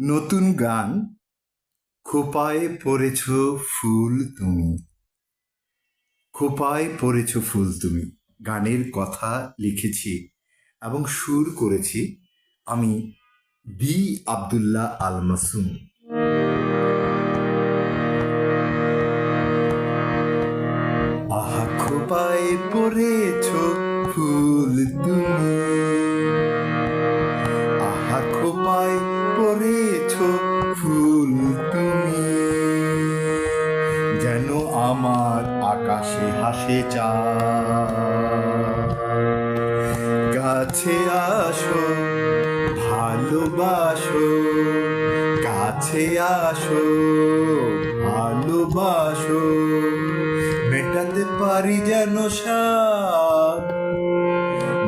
নতুন গান খোঁপায় পড়েছ ফুল তুমি। খোঁপায় পড়েছ ফুল তুমি গানের কথা লিখেছি এবং সুর করেছি আমি বি আব্দুল্লাহ আল মাসুম। আহা খোঁপায় পড়েছ ফুল তুমি, আহা খোঁপায় পড়েছ ফুল তুমি, যেন আমার আকাশে হাসে চাঁদ। কাছে আসো ভালোবাসো, কাছে আসো ভালোবাসো, মেটাতে পারি যেন সাধ,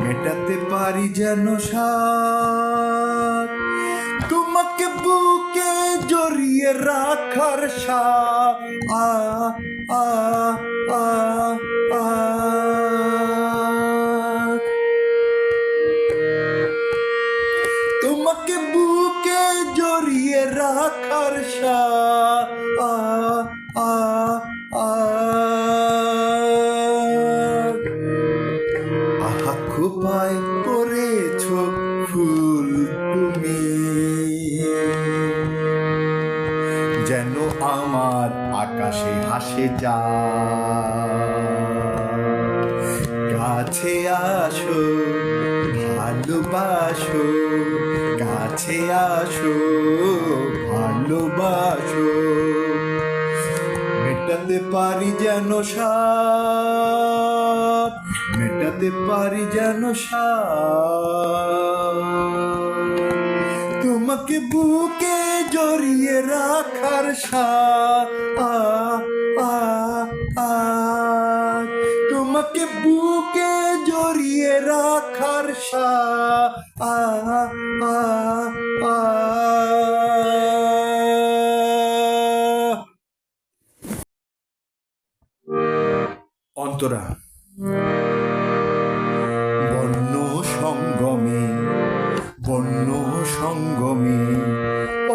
মেটাতে পারি যেন সাধ, তোমাকে বুকে জড়িয়ে রাখার সাধ। আ আ আ আ তোমাকে বুকে জড়িয়ে রাখার সাধ। আ আ আ আহা খোঁপায় পড়েছ ফুল তুমি, যেন আমার আকাশে হাসে চাঁদ। কাছে আসো ভালোবাসো, কাছে আসো ভালোবাসো, মেটাতে পারি যেন সাধ, মেটাতে পারি যেন সাধ, তোমাকে বুকে জড়িয়ে রাখার সাধ। আ আ আ তোমাকে বুকে জড়িয়ে রাখার সাধ। আ আ আ অন্তরা। বন্য সঙ্গমে, বন্য সঙ্গমে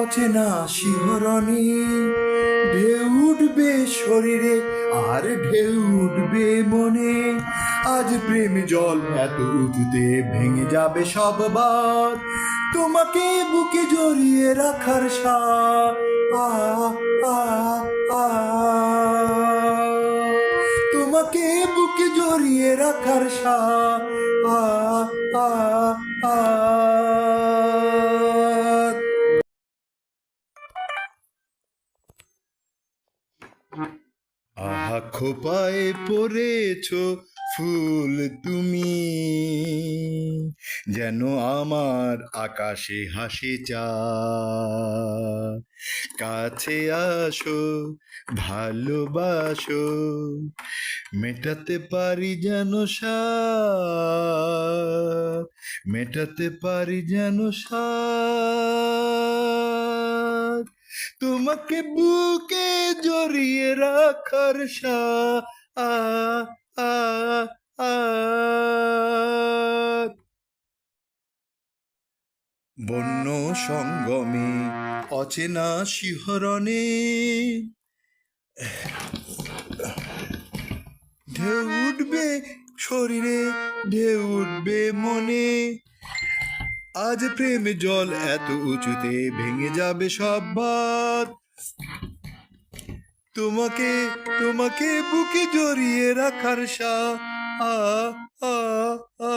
অচেনা শিহরণে ঢেউ উঠবে শরীরে আর ঢেউ উঠবে মনে। আজ প্রেম জল এত উঁচুতে ভেঙে যাবে সব বাদ, তোমাকে বুকে জড়িয়ে রাখার সাধ। আ আ আ তোমাকে বুকে জড়িয়ে রাখার সাধ। আ আ আ আহা খোঁপায় পড়েছ ফুল তুমি, যেন আমার আকাশে হাসে চাঁদ। কাছে আসো ভালোবাসো, মেটাতে পারি যেন সাধ, মেটাতে পারি যেন সাধ, তোমাকে বুকে জড়িয়ে রাখার সাধ। আ আ আ বন্য সঙ্গমে অচেনা শিহরণে ঢেউ উঠবে শরীরে ঢেউ উঠবে মনে। আজ প্রেম জল এত উঁচুতে ভেঙে যাবে সব বাঁধ, তোমাকে তোমাকে বুকে জড়িয়ে রাখার সাধ। আ আ আ